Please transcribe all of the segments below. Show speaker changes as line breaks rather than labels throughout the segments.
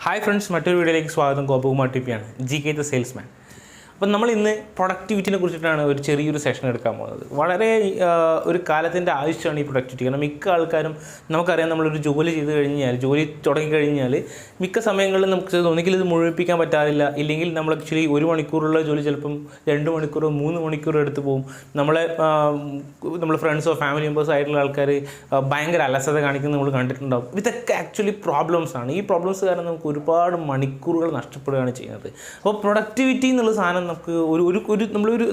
Hi friends, മറ്റൊരു വീഡിയോയിലേക്ക് സ്വാഗതം. ഗോപകുമാർ ടി പി ആണ്, GK ദ സെയിൽസ്മാൻ. അപ്പം നമ്മൾ ഇന്ന് പ്രൊഡക്ടിവിറ്റിനെ കുറിച്ചിട്ടാണ് ഒരു ചെറിയൊരു സെഷൻ എടുക്കാൻ പോകുന്നത്. വളരെ ഒരു കാലത്തിൻ്റെ ആവശ്യമാണ് ഈ പ്രൊഡക്ടിവിറ്റി. കാരണം മിക്ക ആൾക്കാരും നമുക്കറിയാം, നമ്മളൊരു ജോലി ചെയ്ത് കഴിഞ്ഞാൽ, ജോലി തുടങ്ങിക്കഴിഞ്ഞാൽ മിക്ക സമയങ്ങളിലും നമുക്ക് ഒന്നുകിൽ ഇത് മുഴുവിപ്പിക്കാൻ പറ്റാറില്ല, ഇല്ലെങ്കിൽ നമ്മൾ ആക്ച്വലി 1 മണിക്കൂറുള്ള ജോലി ചിലപ്പം 2 മണിക്കൂറോ 3 മണിക്കൂറോ എടുത്ത് പോകും. നമ്മൾ ഫ്രണ്ട്സോ ഫാമിലി മെമ്പേഴ്സോ ആയിട്ടുള്ള ആൾക്കാർ ഭയങ്കര അലസത കാണിക്കുന്നത് നമ്മൾ കണ്ടിട്ടുണ്ടാകും. ഇതൊക്കെ ആക്ച്വലി പ്രോബ്ലംസ് ആണ്. ഈ പ്രോബ്ലംസ് കാരണം നമുക്ക് ഒരുപാട് മണിക്കൂറുകൾ നഷ്ടപ്പെടുകയാണ് ചെയ്യുന്നത്. അപ്പോൾ പ്രൊഡക്ടിവിറ്റി എന്നുള്ള സാധനം നമുക്ക്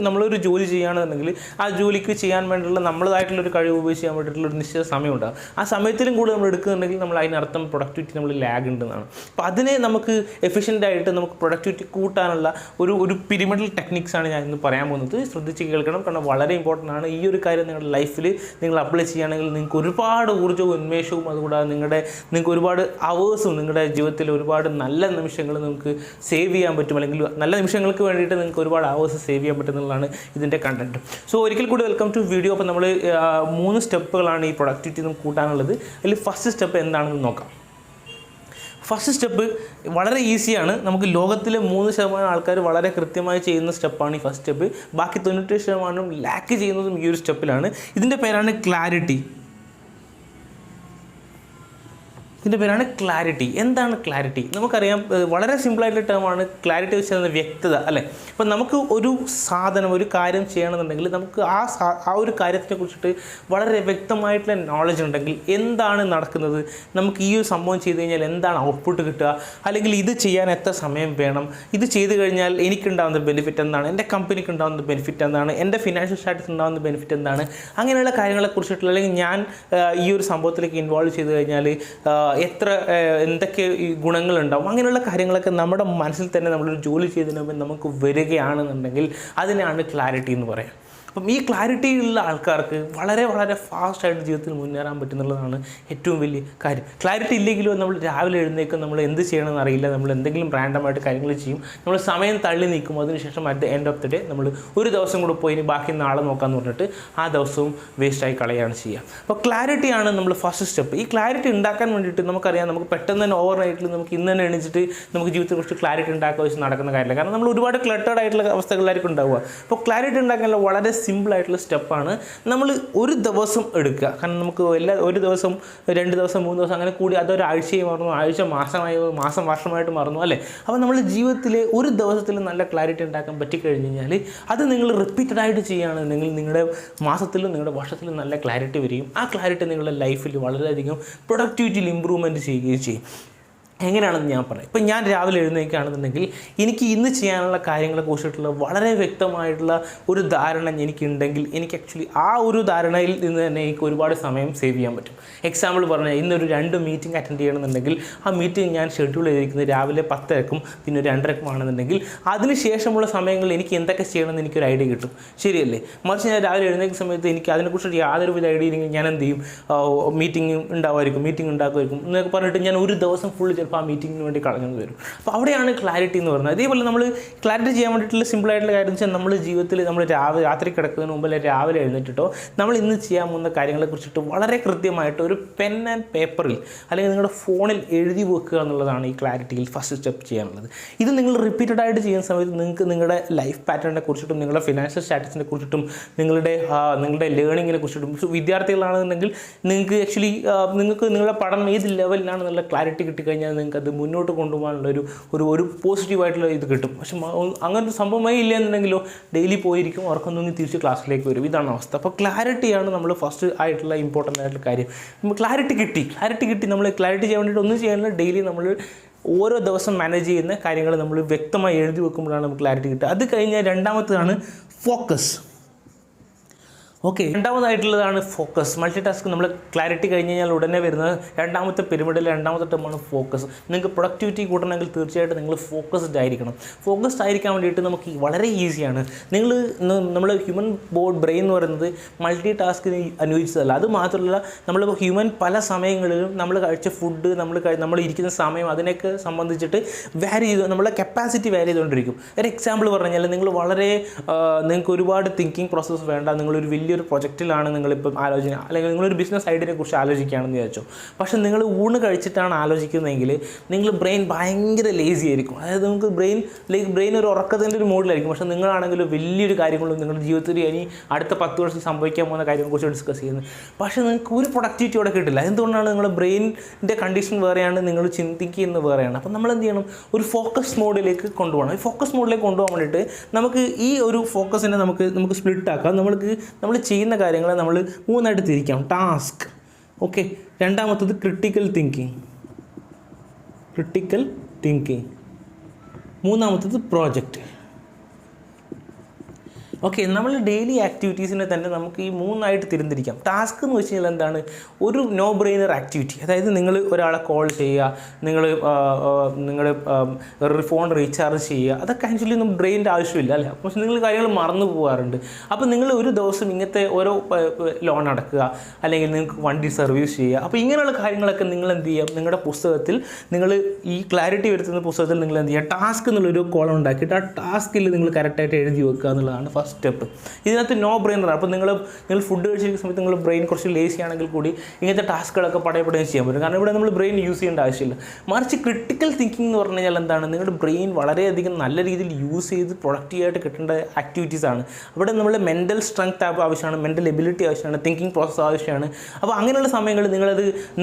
നമ്മളൊരു ജോലി ചെയ്യുകയാണെന്നുണ്ടെങ്കിൽ ആ ജോലിക്ക് ചെയ്യാൻ വേണ്ടിയുള്ള നമ്മളതായിട്ടുള്ളൊരു കഴിവ് ഉപയോഗിച്ച് ചെയ്യാൻ വേണ്ടിയിട്ടുള്ള ഒരു നിശ്ചിത സമയമുണ്ടാകും. ആ സമയത്തിലും കൂടെ നമ്മൾ എടുക്കുന്നുണ്ടെങ്കിൽ നമ്മൾ അതിനർത്ഥം പ്രൊഡക്ടിവിറ്റി നമ്മൾ ലാഗ് ഉണ്ടെന്നാണ്. അപ്പോൾ അതിനെ നമുക്ക് എഫിഷ്യൻ്റായിട്ട് നമുക്ക് പ്രൊഡക്ടിവിറ്റി കൂട്ടാനുള്ള ഒരു പിരമിഡൽ ടെക്നിക്സാണ് ഞാൻ ഇന്ന് പറയാൻ പോകുന്നത്. ശ്രദ്ധിച്ച് കേൾക്കണം, കാരണം വളരെ ഇമ്പോർട്ടൻ്റ് ആണ്. ഈ ഒരു കാര്യം നിങ്ങളുടെ ലൈഫിൽ നിങ്ങൾ അപ്ലൈ ചെയ്യുകയാണെങ്കിൽ നിങ്ങൾക്ക് ഒരുപാട് ഊർജ്ജവും ഉന്മേഷവും, അതുകൂടാതെ നിങ്ങൾക്ക് ഒരുപാട് അവേഴ്സും നിങ്ങളുടെ ജീവിതത്തിൽ ഒരുപാട് നല്ല നിമിഷങ്ങൾ നിങ്ങൾക്ക് സേവ് ചെയ്യാൻ പറ്റും. അല്ലെങ്കിൽ നല്ല നിമിഷങ്ങൾക്ക് വേണ്ടിയിട്ട് നിങ്ങൾക്ക് ഒരുപാട് അവേഴ്സ് സേവ് ചെയ്യാൻ പറ്റുന്നതാണ് ഇതിൻ്റെ കണ്ടൻറ്റ്. സോ ഒരിക്കൽ കൂടി വെൽക്കം ടു വീഡിയോ. അപ്പോൾ നമ്മൾ 3 സ്റ്റെപ്പുകളാണ് ഈ പ്രൊഡക്ടിവിറ്റി നമുക്ക് കൂട്ടാനുള്ളത്. അതിൽ ഫസ്റ്റ് സ്റ്റെപ്പ് എന്താണെന്ന് നോക്കാം. ഫസ്റ്റ് സ്റ്റെപ്പ് വളരെ ഈസിയാണ്. നമുക്ക് ലോകത്തിലെ 3% ആൾക്കാർ വളരെ കൃത്യമായി ചെയ്യുന്ന സ്റ്റെപ്പാണ് ഈ ഫസ്റ്റ് സ്റ്റെപ്പ്. ബാക്കി 97% ലാക്ക് ചെയ്യുന്നതും ഈ ഒരു സ്റ്റെപ്പിലാണ്. ഇതിൻ്റെ പേരാണ് ക്ലാരിറ്റി. ഇതിൻ്റെ പേരാണ് ക്ലാരിറ്റി. എന്താണ് ക്ലാരിറ്റി? നമുക്കറിയാം, വളരെ സിമ്പിളായിട്ടുള്ള ടേമാണ് ക്ലാരിറ്റി വെച്ചാൽ വ്യക്തത, അല്ലേ? അപ്പം നമുക്ക് ഒരു സാധനം, ഒരു കാര്യം ചെയ്യണമെന്നുണ്ടെങ്കിൽ നമുക്ക് ആ ഒരു കാര്യത്തിനെ കുറിച്ചിട്ട് വളരെ വ്യക്തമായിട്ടുള്ള നോളജ് ഉണ്ടെങ്കിൽ എന്താണ് നടക്കുന്നത്, നമുക്ക് ഈ ഒരു സംഭവം ചെയ്ത് കഴിഞ്ഞാൽ എന്താണ് ഔട്ട്പുട്ട് കിട്ടുക, അല്ലെങ്കിൽ ഇത് ചെയ്യാൻ എത്ര സമയം വേണം, ഇത് ചെയ്ത് കഴിഞ്ഞാൽ എനിക്കുണ്ടാകുന്ന ബെനിഫിറ്റ് എന്താണ്, എൻ്റെ കമ്പനിക്ക് ഉണ്ടാകുന്ന ബെനിഫിറ്റ് എന്താണ്, എൻ്റെ ഫിനാൻഷ്യൽ സ്റ്റാറ്റസ് ഉണ്ടാകുന്ന ബെനിഫിറ്റ് എന്താണ്, അങ്ങനെയുള്ള കാര്യങ്ങളെക്കുറിച്ചിട്ടുള്ള, അല്ലെങ്കിൽ ഞാൻ ഈ ഒരു സംഭവത്തിലേക്ക് ഇൻവോൾവ് ചെയ്ത് കഴിഞ്ഞാൽ എന്തൊക്കെ ഗുണങ്ങളുണ്ടാവും, അങ്ങനെയുള്ള കാര്യങ്ങളൊക്കെ നമ്മുടെ മനസ്സിൽ തന്നെ നമ്മളൊരു ജോലി ചെയ്തതിന് മുമ്പ് നമുക്ക് വരികയാണെന്നുണ്ടെങ്കിൽ അതിനാണ് ക്ലാരിറ്റി എന്ന് പറയാം. അപ്പം ഈ ക്ലാരിറ്റി ഉള്ള ആൾക്കാർക്ക് വളരെ വളരെ ഫാസ്റ്റായിട്ട് ജീവിതത്തിൽ മുന്നേറാൻ പറ്റുന്നുള്ളതാണ് ഏറ്റവും വലിയ കാര്യം. ക്ലാരിറ്റി ഇല്ലെങ്കിലോ നമ്മൾ രാവിലെ എഴുന്നേക്കും, നമ്മൾ എന്ത് ചെയ്യണമെന്ന് അറിയില്ല, നമ്മൾ എന്തെങ്കിലും റാൻഡമായിട്ട് കാര്യങ്ങൾ ചെയ്യും, നമ്മൾ സമയം തള്ളി നീക്കും. അതിനുശേഷം at the end of the day നമ്മൾ ഒരു ദിവസം കൂടെ പോയി ഇനി ബാക്കി നാളെ നോക്കാമെന്ന് പറഞ്ഞിട്ട് ആ ദിവസവും വേസ്റ്റായി കളയുകയാണ് ചെയ്യുക. അപ്പോൾ ക്ലാരിറ്റിയാണ് നമ്മൾ ഫസ്റ്റ് സ്റ്റെപ്പ്. ഈ ക്ലാരിറ്റി ഉണ്ടാക്കാൻ വേണ്ടിയിട്ട് നമുക്കറിയാം, നമുക്ക് പെട്ടെന്ന് തന്നെ ഓവർ നൈറ്റിൽ നമുക്ക് ഇന്ന് തന്നെ എണീച്ചിട്ട് നമുക്ക് ജീവിതത്തെക്കുറിച്ച് ക്ലാരിറ്റി ഉണ്ടാക്കാൻ വെച്ച് നടക്കുന്ന കാര്യമില്ല. കാരണം നമ്മൾ ഒരുപാട് ക്ലട്ടേഡ് ആയിട്ടുള്ള അവസ്ഥകളിലായിരിക്കും ഉണ്ടാവുക. അപ്പോൾ ക്ലാരിറ്റി ഉണ്ടാക്കാനുള്ള വളരെ സിമ്പിളായിട്ടുള്ള സ്റ്റെപ്പാണ്. നമ്മൾ ഒരു ദിവസം എടുക്കുക. കാരണം നമുക്ക് ഒരു ദിവസം 2 ദിവസം 3 ദിവസം അങ്ങനെ കൂടി അതൊരാഴ്ചയായി മാറുന്നു, ആഴ്ച മാസമായി, മാസം വർഷമായിട്ട് മാറുന്നു, അല്ലേ? അപ്പോൾ നമ്മൾ ജീവിതത്തിൽ ഒരു ദിവസത്തിൽ നല്ല ക്ലാരിറ്റി ഉണ്ടാക്കാൻ പറ്റിക്കഴിഞ്ഞ് കഴിഞ്ഞാൽ അത് നിങ്ങൾ റിപ്പീറ്റഡായിട്ട് ചെയ്യുകയാണെന്നുണ്ടെങ്കിൽ നിങ്ങളുടെ മാസത്തിലും നിങ്ങളുടെ വർഷത്തിലും നല്ല ക്ലാരിറ്റി വരികയും ആ ക്ലാരിറ്റി നിങ്ങളുടെ ലൈഫിൽ വളരെയധികം പ്രൊഡക്ടിവിറ്റിയിൽ ഇമ്പ്രൂവ്മെൻറ്റ് ചെയ്യുകയും ചെയ്യും. എങ്ങനെയാണെന്ന് ഞാൻ പറയാം. ഇപ്പം ഞാൻ രാവിലെ എഴുന്നേൽക്കുകയാണെന്നുണ്ടെങ്കിൽ എനിക്ക് ഇന്ന് ചെയ്യാനുള്ള കാര്യങ്ങളെ കുറിച്ചിട്ടുള്ള വളരെ വ്യക്തമായിട്ടുള്ള ഒരു ധാരണ എനിക്കുണ്ടെങ്കിൽ എനിക്ക് ആക്ച്വലി ആ ഒരു ധാരണയിൽ നിന്ന് തന്നെ എനിക്ക് ഒരുപാട് സമയം സേവ് ചെയ്യാൻ പറ്റും. എക്സാമ്പിൾ പറഞ്ഞാൽ ഇന്നൊരു 2 മീറ്റിംഗ് അറ്റൻഡ് ചെയ്യണമെന്നുണ്ടെങ്കിൽ ആ മീറ്റിംഗ് ഞാൻ ഷെഡ്യൂൾ ചെയ്തിരിക്കുന്നത് രാവിലെ 10:00-ക്കും പിന്നെ 2:30-ക്കും ആണെന്നുണ്ടെങ്കിൽ അതിന് ശേഷമുള്ള സമയങ്ങളിൽ എനിക്ക് എന്തൊക്കെ ചെയ്യണമെന്ന് എനിക്കൊരു ഐഡിയ കിട്ടും. ശരിയല്ലേ? മറിച്ച് ഞാൻ രാവിലെ എഴുന്നേൽക്കുന്ന സമയത്ത് എനിക്ക് അതിനെക്കുറിച്ച് യാതൊരുവിധ ഐഡിയ ഇല്ലെങ്കിൽ ഞാൻ എന്ത് ചെയ്യും, മീറ്റിംഗ് ഉണ്ടാക്കുമായിരിക്കും എന്നൊക്കെ പറഞ്ഞിട്ട് ഞാൻ ഒരു ദിവസം ഫുൾ ആ മീറ്റിങ്ങിന് വേണ്ടി കളഞ്ഞു വരും. അപ്പോൾ അവിടെയാണ് ക്ലാരിറ്റി എന്ന് പറയുന്നത്. അതേപോലെ നമ്മൾ ക്ലാരിറ്റി ചെയ്യാൻ വേണ്ടിയിട്ടുള്ള സിമ്പിളായിട്ടുള്ള കാര്യം വെച്ചാൽ നമ്മൾ ജീവിതത്തിൽ നമ്മൾ രാത്രി കിടക്കുന്നതിന് മുമ്പ് അല്ലെങ്കിൽ രാവിലെ എഴുന്നേറ്റിട്ടോ നമ്മൾ ഇന്ന് ചെയ്യാൻ പോകുന്ന കാര്യങ്ങളെക്കുറിച്ചിട്ട് വളരെ കൃത്യമായിട്ട് ഒരു പെൻ ആൻഡ് പേപ്പറിൽ അല്ലെങ്കിൽ നിങ്ങളുടെ ഫോണിൽ എഴുതി വെക്കുക എന്നുള്ളതാണ് ഈ ക്ലാരിറ്റിയിൽ ഫസ്റ്റ് സ്റ്റെപ്പ് ചെയ്യാനുള്ളത്. ഇത് നിങ്ങൾ റിപ്പീറ്റഡ് ആയിട്ട് ചെയ്യുന്ന സമയത്ത് നിങ്ങൾക്ക് നിങ്ങളുടെ ലൈഫ് പാറ്റേണിനെ കുറിച്ചിട്ടും നിങ്ങളുടെ ഫിനാൻഷ്യൽ സ്റ്റാറ്റസിനെ കുറിച്ചിട്ടും നിങ്ങളുടെ ലേണിങ്ങിനെ കുറിച്ചിട്ടും, വിദ്യാർത്ഥികളാണെന്നുണ്ടെങ്കിൽ നിങ്ങൾക്ക് ആക്ച്വലി നിങ്ങൾക്ക് നിങ്ങളുടെ പഠനം ഏത് ലെവലിലാണെന്നുള്ള ക്ലാരിറ്റി കിട്ടിക്കഴിഞ്ഞാൽ നിങ്ങൾക്ക് അത് മുന്നോട്ട് കൊണ്ടുപോകാനുള്ള ഒരു പോസിറ്റീവായിട്ടുള്ള ഇത് കിട്ടും. പക്ഷെ അങ്ങനത്തെ സംഭവമേ ഇല്ല എന്നുണ്ടെങ്കിലോ ഡെയിലി പോയിരിക്കും, ഉറക്കം തൂങ്ങി തിരിച്ച് ക്ലാസ്സിലേക്ക് വരും. ഇതാണ് അവസ്ഥ. അപ്പോൾ ക്ലാരിറ്റിയാണ് നമ്മൾ ഫസ്റ്റ് ആയിട്ടുള്ള ഇമ്പോർട്ടൻ്റ് ആയിട്ടുള്ള കാര്യം. ക്ലാരിറ്റി കിട്ടി നമ്മൾ ക്ലാരിറ്റി ചെയ്യാൻ വേണ്ടിയിട്ട് ഒന്നും ചെയ്യാനില്ല. ഡെയിലി നമ്മൾ ഓരോ ദിവസം മാനേജ് ചെയ്യുന്ന കാര്യങ്ങൾ നമ്മൾ വ്യക്തമായി എഴുതി വെക്കുമ്പോഴാണ് നമുക്ക് ക്ലാരിറ്റി കിട്ടുക. അത് കഴിഞ്ഞാൽ രണ്ടാമത്തേതാണ് ഫോക്കസ്. ഓക്കെ, രണ്ടാമതായിട്ടുള്ളതാണ് ഫോക്കസ്. Multi task. നമ്മൾ ക്ലാരിറ്റി കഴിഞ്ഞ് കഴിഞ്ഞാൽ ഉടനെ വരുന്നത് രണ്ടാമത്തെ പിരമിഡിലെ രണ്ടാമത്തെ ടേമാണ് ഫോക്കസ്. നിങ്ങൾക്ക് പ്രൊഡക്ടിവിറ്റി കൂട്ടണമെങ്കിൽ തീർച്ചയായിട്ടും നിങ്ങൾ ഫോക്കസ്ഡ് ആയിരിക്കണം. ഫോക്കസ്ഡ് ആയിരിക്കാൻ വേണ്ടിയിട്ട് നമുക്ക് വളരെ ഈസിയാണ്. നമ്മൾ ഹ്യൂമൻ ബ്രെയിൻ എന്ന് പറയുന്നത് മൾട്ടി ടാസ്കിന് അനുയോജിച്ചതല്ല. അത് മാത്രമല്ല, നമ്മൾ ഹ്യൂമൻ പല സമയങ്ങളിലും നമ്മൾ കഴിച്ച ഫുഡ്, നമ്മൾ ഇരിക്കുന്ന സമയം, അതിനൊക്കെ സംബന്ധിച്ചിട്ട് നമ്മളെ കപ്പാസിറ്റി വാരി ചെയ്തുകൊണ്ടിരിക്കും. ഒരു എക്സാമ്പിൾ പറഞ്ഞാൽ നിങ്ങൾക്ക് ഒരുപാട് തിങ്കിങ് പ്രോസസ്സ് വേണ്ട, നിങ്ങളൊരു വലിയ വലിയൊരു പ്രൊജക്റ്റിലാണ് നിങ്ങളിപ്പം ആലോചന, അല്ലെങ്കിൽ നിങ്ങളൊരു ബിസിനസ് ഐഡിയനെ കുറിച്ച് ആലോചിക്കുകയാണെന്ന് വിചാരിച്ചോ. പക്ഷേ നിങ്ങൾ ഊണ് കഴിച്ചിട്ടാണ് ആലോചിക്കുന്നതെങ്കിൽ നിങ്ങൾ ബ്രെയിൻ ഭയങ്കര ലേസി ആയിരിക്കും. അതായത് നമുക്ക് ബ്രെയിൻ ഒരു ഉറക്കത്തിൻ്റെ ഒരു മോഡിലായിരിക്കും. പക്ഷേ നിങ്ങളാണെങ്കിൽ വലിയൊരു കാര്യങ്ങളും നിങ്ങളുടെ ജീവിതത്തിൽ ഇനി അടുത്ത 10 വർഷം സംഭവിക്കാൻ പോകുന്ന കാര്യങ്ങളെക്കുറിച്ച് ഡിസ്കസ് ചെയ്യുന്നത്. പക്ഷേ നിങ്ങൾക്ക് ഒരു പ്രൊഡക്ടിവിറ്റി അവിടെ കിട്ടില്ല. എന്തുകൊണ്ടാണ്? നിങ്ങളുടെ ബ്രെയിനിൻ്റെ കണ്ടീഷൻ വേറെയാണ്, നിങ്ങൾ ചിന്തിക്കുന്നത് വേറെയാണ്. അപ്പം നമ്മൾ എന്ത് ചെയ്യണം? ഒരു ഫോക്കസ് മോഡിലേക്ക് കൊണ്ടുപോകണം. ഈ ഫോക്കസ് മോഡിലേക്ക് കൊണ്ടുപോകാൻ വേണ്ടിയിട്ട് നമുക്ക് ഈ ഒരു ഫോക്കസിനെ നമുക്ക് സ്പ്ലിറ്റ് ആക്കാം. നമ്മൾ ചെയ്യുന്ന കാര്യങ്ങളെ നമ്മൾ 3 ആയിട്ട് തിരിക്കാം. Task, okay. രണ്ടാമത്തത് ക്രിട്ടിക്കൽ തിങ്കിങ്. മൂന്നാമത്തത് പ്രോജക്റ്റ്. ഓക്കെ, നമ്മൾ ഡെയിലി ആക്ടിവിറ്റീസിനെ തന്നെ നമുക്ക് ഈ 3 ആയിട്ട് തിരിച്ചിരിക്കാം. ടാസ്ക് എന്ന് വെച്ച് കഴിഞ്ഞാൽ എന്താണ്? ഒരു നോ ബ്രെയിനർ ആക്ടിവിറ്റി. അതായത് നിങ്ങൾ ഒരാളെ കോൾ ചെയ്യുക, നിങ്ങൾ ഫോൺ റീചാർജ് ചെയ്യുക, അതൊക്കെ ആക്ച്വലി നമുക്ക് ബ്രെയിനിൻ്റെ ആവശ്യമില്ല അല്ലേ. പക്ഷേ നിങ്ങൾ കാര്യങ്ങൾ മറന്നു പോകാറുണ്ട്. അപ്പോൾ നിങ്ങൾ ഒരു ദിവസം ഇങ്ങനത്തെ ഓരോ ലോൺ അടക്കുക, അല്ലെങ്കിൽ നിങ്ങൾക്ക് വണ്ടി സർവീസ് ചെയ്യുക. അപ്പോൾ ഇങ്ങനെയുള്ള കാര്യങ്ങളൊക്കെ നിങ്ങൾ എന്ത് ചെയ്യാം? നിങ്ങളുടെ പുസ്തകത്തിൽ നിങ്ങൾ ഈ ക്ലാരിറ്റി വരുത്തുന്ന പുസ്തകത്തിൽ നിങ്ങൾ എന്ത് ചെയ്യുക? ടാസ്ക് എന്നുള്ളൊരു കോളം ഉണ്ടാക്കിയിട്ട് ആ ടാസ്കിൽ നിങ്ങൾ കറക്റ്റായിട്ട് എഴുതി വെക്കുക എന്നുള്ളതാണ് ഫസ്റ്റ് സ്റ്റെപ്പ്. ഇതിനകത്ത് നോ ബ്രെയിനറാണ്. അപ്പോൾ നിങ്ങൾ ഫുഡ് കഴിച്ചിരിക്കുന്ന സമയത്ത് നിങ്ങൾ ബ്രെയിൻ കുറച്ച് ലേസി ആണെങ്കിൽ കൂടി ഇങ്ങനത്തെ ടാസ്കുകളൊക്കെ പടയപ്പെടുകയും ചെയ്യാൻ പറ്റും. കാരണം ഇവിടെ നമ്മൾ ബ്രെയിൻ യൂസ് ചെയ്യേണ്ട ആവശ്യമില്ല. മറിച്ച് ക്രിട്ടിക്കൽ തിങ്കിങ് എന്ന് പറഞ്ഞു കഴിഞ്ഞാൽ എന്താണ്? നിങ്ങളുടെ ബ്രെയിൻ വളരെയധികം നല്ല രീതിയിൽ യൂസ് ചെയ്ത് പ്രൊഡക്റ്റീവായിട്ട് കിട്ടേണ്ട ആക്ടിവിറ്റീസാണ്. അവിടെ നമ്മൾ മെൻ്റൽ സ്ട്രെങ്ത് ആവശ്യമാണ്, മെൻ്റൽ എബിലിറ്റി ആവശ്യമാണ്, തിങ്കിങ് പ്രോസസ്സ് ആവശ്യമാണ്. അപ്പോൾ അങ്ങനെയുള്ള സമയങ്ങളിൽ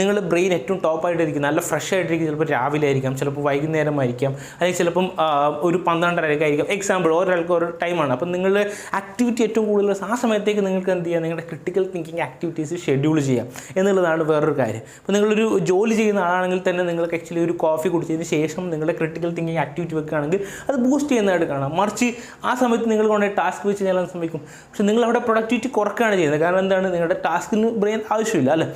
നിങ്ങളുടെ ബ്രെയിൻ ഏറ്റവും ടോപ്പായിട്ടിരിക്കും, നല്ല ഫ്രഷ് ആയിട്ടിരിക്കും. ചിലപ്പോൾ രാവിലെ ആയിരിക്കാം, ചിലപ്പോൾ വൈകുന്നേരമായിരിക്കാം, അല്ലെങ്കിൽ ചിലപ്പം ഒരു 12:30 ആയിരിക്കാം. എക്സാമ്പിൾ, ഒരാൾക്ക് ഒരു ടൈമാണ്. അപ്പം നിങ്ങളുടെ ആക്ടിവിറ്റി ഏറ്റവും കൂടുതൽ ആ സമയത്തേക്ക് നിങ്ങൾക്ക് എന്ത് ചെയ്യാം? നിങ്ങളുടെ ക്രിട്ടിക്കൽ തിങ്കിങ് ആക്ടിവിറ്റീസ് ഷെഡ്യൂൾ ചെയ്യാം എന്നുള്ളതാണ് വേറൊരു കാര്യം. അപ്പോൾ നിങ്ങളൊരു ജോലി ചെയ്യുന്ന ആളാണെങ്കിൽ തന്നെ നിങ്ങൾക്ക് ആക്ച്വലി ഒരു കോഫി കുടിച്ചതിന് ശേഷം നിങ്ങളുടെ ക്രിട്ടിക്കൽ തിങ്കിങ് ആക്ടിവിറ്റി വെക്കുകയാണെങ്കിൽ അത് ബൂസ്റ്റ് ചെയ്യുന്നതായിട്ട് കാണാം. മറിച്ച് ആ സമയത്ത് നിങ്ങൾ കൊണ്ട് ടാസ്ക് വെച്ച് കഴിഞ്ഞാൽ സംഭവിക്കും. പക്ഷേ നിങ്ങളവിടെ പ്രൊഡക്ടിവിറ്റി കുറക്കുകയാണ് ചെയ്യുന്നത്. കാരണം എന്താണ്? നിങ്ങളുടെ ടാസ്കിന് ബ്രെയിൻ ആവശ്യമില്ല അല്ലേ.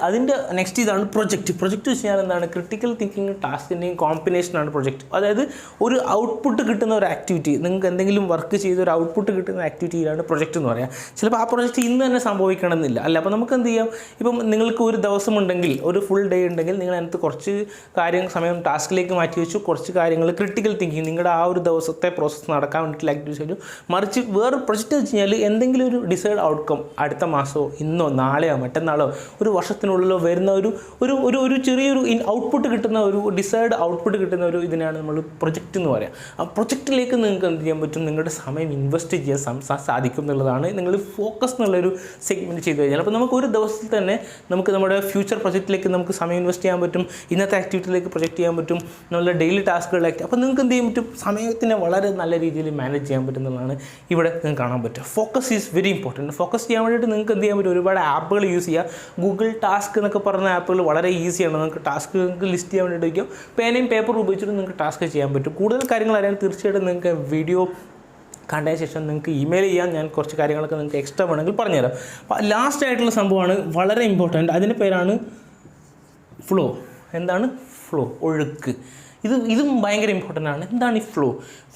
അതിൻ്റെ നെക്സ്റ്റ് ഇതാണ് പ്രൊജക്റ്റ് വെച്ച് കഴിഞ്ഞാൽ എന്താണ്? ക്രിട്ടിക്കൽ തിങ്കിങ് ടാസ്കിൻ്റെയും കോമ്പിനേഷനാണ് പ്രൊജക്റ്റ്. അതായത് ഒരു ഔട്ട്പുട്ട് കിട്ടുന്ന ഒരു ആക്ടിവിറ്റി, നിങ്ങൾക്ക് എന്തെങ്കിലും വർക്ക് ചെയ്ത് ഒരു ഔട്ട്പുട്ട് കിട്ടുന്ന ആക്ടിവിറ്റിയിലാണ് പ്രൊജക്റ്റ് എന്ന് പറയുക. ചിലപ്പോൾ ആ പ്രൊജക്റ്റ് ഇന്ന് തന്നെ സംഭവിക്കണമെന്നില്ല അല്ല. അപ്പോൾ നമുക്ക് എന്ത് ചെയ്യാം? ഇപ്പം നിങ്ങൾക്ക് ഒരു ദിവസം ഉണ്ടെങ്കിൽ, ഒരു ഫുൾ ഡേ ഉണ്ടെങ്കിൽ, നിങ്ങൾ അതിനകത്ത് കുറച്ച് സമയം ടാസ്കിലേക്ക് മാറ്റി വെച്ചു, കുറച്ച് കാര്യങ്ങൾ ക്രിട്ടിക്കൽ തിങ്കിങ് നിങ്ങളുടെ ആ ഒരു ദിവസത്തെ പ്രോസസ്സ് നടക്കാൻ വേണ്ടിയിട്ടുള്ള ആക്ടിവിറ്റീസ് വെച്ചു. മറിച്ച് വേറെ പ്രൊജക്റ്റ് വെച്ച് കഴിഞ്ഞാൽ എന്തെങ്കിലും ഒരു ഡിസൈഡ് ഔട്ട്കം അടുത്ത മാസമോ ഇന്നോ നാളെയോ മറ്റന്നാളോ ഒരു വർഷത്തിനുള്ളിലോ വരുന്ന ഒരു ചെറിയൊരു ഔട്ട്പുട്ട് കിട്ടുന്ന ഒരു ഡിസൈഡ് ഔട്ട്പുട്ട് കിട്ടുന്ന ഒരു ഇതിനാണ് നമ്മൾ പ്രൊജക്റ്റ് എന്ന് പറയുക. ആ പ്രൊജക്റ്റിലേക്ക് നിങ്ങൾക്ക് എന്ത് ചെയ്യാൻ പറ്റും? നിങ്ങളുടെ സമയം ഇൻവെസ്റ്റ് ചെയ്യാൻ സാധിക്കും എന്നുള്ളതാണ് നിങ്ങൾ ഫോക്കസ് എന്നുള്ളൊരു സെഗ്മെൻറ്റ് ചെയ്ത് കഴിഞ്ഞാൽ. അപ്പോൾ നമുക്ക് ഒരു ദിവസത്തിൽ തന്നെ നമുക്ക് നമ്മുടെ ഫ്യൂച്ചർ പ്രൊജക്റ്റിലേക്ക് നമുക്ക് സമയം ഇൻവെസ്റ്റ് ചെയ്യാൻ പറ്റും, ഇന്നത്തെ ആക്ടിവിറ്റിയിലേക്ക് പ്രൊജക്റ്റ് ചെയ്യാൻ പറ്റും, നമ്മളുടെ ഡെയിലി ടാസ്കുകളിലേക്ക്. അപ്പോൾ നിങ്ങൾക്ക് എന്ത് ചെയ്യാൻ പറ്റും? സമയത്തിനെ വളരെ നല്ല രീതിയിൽ മാനേജ് ചെയ്യാൻ പറ്റുന്നതാണ് ഇവിടെ നിങ്ങൾക്ക് കാണാൻ പറ്റും. Focus is very important. Focus ചെയ്യാൻ വേണ്ടിയിട്ട് നിങ്ങൾക്ക് എന്ത് ചെയ്യാൻ പറ്റും? ഒരുപാട് ആപ്പുകൾ യൂസ് ചെയ്യുക. ഗൂഗിൾ ടാസ്ക് എന്നൊക്കെ പറയുന്ന ആപ്പുകൾ വളരെ ഈസിയാണ്. നിങ്ങൾക്ക് ടാസ്ക് ലിസ്റ്റ് ചെയ്യാൻ വേണ്ടിയിട്ട് വയ്ക്കും. പേനയും പേപ്പറും ഉപയോഗിച്ചിട്ട് നിങ്ങൾക്ക് ടാസ്ക് ചെയ്യാൻ പറ്റും. കൂടുതൽ കാര്യങ്ങൾ അറിയാൻ തീർച്ചയായിട്ടും നിങ്ങൾക്ക് വീഡിയോ കണ്ടതിന് ശേഷം നിങ്ങൾക്ക് ഇമെയിൽ ചെയ്യാൻ ഞാൻ കുറച്ച് കാര്യങ്ങളൊക്കെ നിങ്ങൾക്ക് എക്സ്ട്രാ വേണമെങ്കിൽ പറഞ്ഞുതരാം. അപ്പോൾ ലാസ്റ്റ് ആയിട്ടുള്ള സംഭവമാണ് വളരെ ഇമ്പോർട്ടൻറ്റ്. അതിൻ്റെ പേരാണ് ഫ്ലോ. എന്താണ് ഫ്ലോ? ഒഴുക്ക്. ഇതും ഭയങ്കര ഇമ്പോർട്ടൻ്റ് ആണ്. എന്താണ് ഈ ഫ്ലോ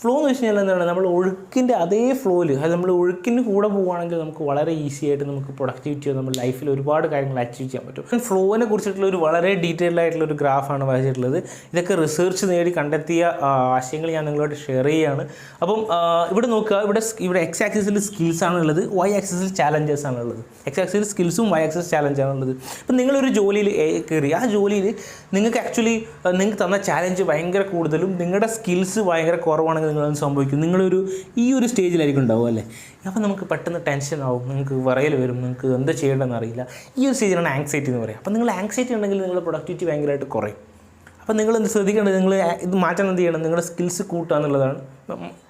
എന്ന് വെച്ച് കഴിഞ്ഞാൽ എന്താണ്? നമ്മൾ ഒഴുക്കിൻ്റെ അതേ ഫ്ലോയിൽ, അത് നമ്മൾ ഒഴുക്കിന് കൂടെ പോവുകയാണെങ്കിൽ നമുക്ക് വളരെ ഈസി ആയിട്ട് നമുക്ക് പ്രൊഡക്ടിവിറ്റിയോ നമ്മുടെ ലൈഫിൽ ഒരുപാട് കാര്യങ്ങൾ അച്ചീവ് ചെയ്യാൻ പറ്റും. ഫ്ലോനെ കുറിച്ചിട്ടുള്ള ഒരു വളരെ ഡീറ്റെയിൽഡ് ആയിട്ടുള്ള ഒരു ഗ്രാഫാണ് വരച്ചിട്ടുള്ളത്. ഇതൊക്കെ റിസർച്ച് നേടി കണ്ടെത്തിയ ആശയങ്ങൾ ഞാൻ നിങ്ങളോട് ഷെയർ ചെയ്യുകയാണ്. അപ്പം ഇവിടെ നോക്കുക, ഇവിടെ എക്സ് ആക്സിസിൽ സ്കിൽസാണ് ഉള്ളത്, വൈ ആക്സിസിൽ ചാലഞ്ചസ് ആണ് ഉള്ളത്. എക്സ് ആക്സിസിൽ സ്കിൽസും വൈ ആക്സിസ് ചാലഞ്ചാണ് ഉള്ളത്. അപ്പം നിങ്ങളൊരു ജോലിയിൽ കയറി ആ ജോലിയിൽ നിങ്ങൾക്ക് ആക്ച്വലി നിങ്ങൾക്ക് തന്ന ചാലഞ്ച് ഭയങ്കര കൂടുതലും നിങ്ങളുടെ സ്കിൽസ് ഭയങ്കര കുറവാണെങ്കിൽ നിങ്ങളത് സംഭവിക്കും. ഈ ഒരു സ്റ്റേജിലായിരിക്കും ഉണ്ടാവും അല്ലേ. അപ്പോൾ നമുക്ക് പെട്ടെന്ന് ടെൻഷൻ ആവും, നിങ്ങൾക്ക് വിറയൽ വരും, നിങ്ങൾക്ക് എന്താ ചെയ്യേണ്ടതെന്ന് അറിയില്ല. ഈ ഒരു സ്റ്റേജിലാണ് ആങ്സൈറ്റി എന്ന് പറയുക. അപ്പോൾ നിങ്ങൾ ആങ്സൈറ്റി ഉണ്ടെങ്കിൽ നിങ്ങളുടെ പ്രൊഡക്ടിവിറ്റി ഭയങ്കരമായിട്ട് കുറയും. അപ്പോൾ നിങ്ങൾ എന്ത് ശ്രദ്ധിക്കേണ്ടത്? നിങ്ങൾ ഇത് മാറ്റാൻ എന്ത് ചെയ്യണം? നിങ്ങളുടെ സ്കിൽസ് കൂട്ടുക എന്നുള്ളതാണ്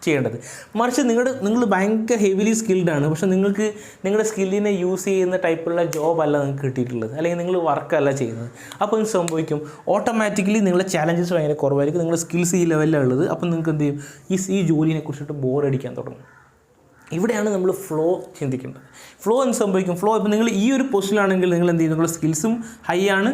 ചെയ്യേണ്ടത്. മറിച്ച് നിങ്ങൾ ഭയങ്കര ഹെവിലി സ്കിൽഡാണ്, പക്ഷേ നിങ്ങൾക്ക് നിങ്ങളുടെ സ്കില്ലിനെ യൂസ് ചെയ്യുന്ന ടൈപ്പുള്ള ജോബല്ല നിങ്ങൾക്ക് കിട്ടിയിട്ടുള്ളത്, അല്ലെങ്കിൽ നിങ്ങൾ വർക്കല്ല ചെയ്യുന്നത്. അപ്പോൾ എന്ത് സംഭവിക്കും? ഓട്ടോമാറ്റിക്കലി നിങ്ങളുടെ ചാലഞ്ചസ് ഭയങ്കര കുറവായിരിക്കും, നിങ്ങളുടെ സ്കിൽസ് ഈ ലെവലിലാണ് ഉള്ളത്. അപ്പോൾ നിങ്ങൾക്ക് എന്ത് ചെയ്യും? ഈ ജോലിനെ കുറിച്ചിട്ട് ബോറടിക്കാൻ തുടങ്ങും. ഇവിടെയാണ് നമ്മൾ ഫ്ലോ ചിന്തിക്കേണ്ടത്. ഫ്ലോ എന്ത് സംഭവിക്കും? ഫ്ലോ ഇപ്പോൾ നിങ്ങൾ ഈ ഒരു പൊസിഷനിലാണെങ്കിൽ നിങ്ങൾ എന്ത് ചെയ്യും? നിങ്ങളുടെ സ്കിൽസും ഹൈ ആണ്,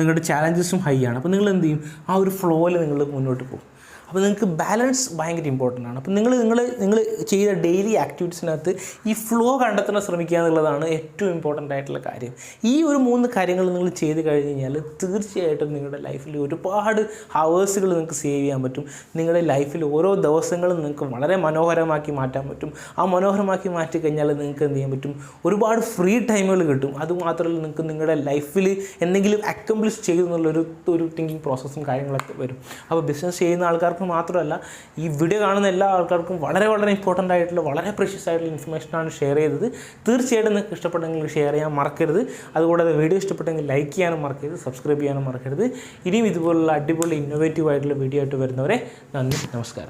നിങ്ങളുടെ ചാലഞ്ചസും ഹൈ ആണ്. അപ്പോൾ നിങ്ങൾ എന്ത് ചെയ്യും? ആ ഒരു ഫ്ലോയിൽ നിങ്ങൾ മുന്നോട്ട് പോകും. അപ്പോൾ നിങ്ങൾക്ക് ബാലൻസ് ഭയങ്കര ഇമ്പോർട്ടൻ്റ് ആണ്. അപ്പോൾ നിങ്ങൾ ചെയ്ത ഡെയിലി ആക്ടിവിറ്റീസിനകത്ത് ഈ ഫ്ലോ കണ്ടെത്താൻ ശ്രമിക്കുക എന്നുള്ളതാണ് ഏറ്റവും ഇമ്പോർട്ടൻ്റ് ആയിട്ടുള്ള കാര്യം. ഈ ഒരു 3 കാര്യങ്ങൾ നിങ്ങൾ ചെയ്ത് കഴിഞ്ഞ് കഴിഞ്ഞാൽ തീർച്ചയായിട്ടും നിങ്ങളുടെ ലൈഫിൽ ഒരുപാട് ഹവേഴ്സുകൾ നിങ്ങൾക്ക് സേവ് ചെയ്യാൻ പറ്റും. നിങ്ങളുടെ ലൈഫിൽ ഓരോ ദിവസങ്ങളും നിങ്ങൾക്ക് വളരെ മനോഹരമാക്കി മാറ്റാൻ പറ്റും. ആ മനോഹരമാക്കി മാറ്റി കഴിഞ്ഞാൽ നിങ്ങൾക്ക് എന്ത് ചെയ്യാൻ പറ്റും, ഒരുപാട് ഫ്രീ ടൈമുകൾ കിട്ടും. അതുമാത്രമല്ല നിങ്ങൾക്ക് നിങ്ങളുടെ ലൈഫിൽ എന്തെങ്കിലും അക്കംപ്ലിഷ് ചെയ്യുന്നുള്ളൊരു തിങ്കിങ് പ്രോസസ്സും കാര്യങ്ങളൊക്കെ വരും. അപ്പോൾ ബിസിനസ് ചെയ്യുന്ന ആൾക്കാർക്ക് മാത്രമല്ല, ഈ വീഡിയോ കാണുന്ന എല്ലാ ആൾക്കാർക്കും വളരെ വളരെ ഇമ്പോർട്ടൻ്റ് ആയിട്ടുള്ള വളരെ പ്രീഷ്യസ് ആയിട്ടുള്ള ഇൻഫർമേഷനാണ് ഷെയർ ചെയ്തത്. തീർച്ചയായിട്ടും നിങ്ങൾക്ക് ഇഷ്ടപ്പെട്ടെങ്കിൽ ഷെയർ ചെയ്യാൻ മറക്കരുത്. അതുകൂടാതെ വീഡിയോ ഇഷ്ടപ്പെട്ടെങ്കിൽ ലൈക്ക് ചെയ്യാനും മറക്കരുത്, സബ്സ്ക്രൈബ് ചെയ്യാനും മറക്കരുത്. ഇനിയും ഇതുപോലുള്ള അടിപൊളി ഇന്നോവേറ്റീവ് ആയിട്ടുള്ള വീഡിയോ ആയിട്ട് വരുന്നവരെ നന്ദി, നമസ്കാരം.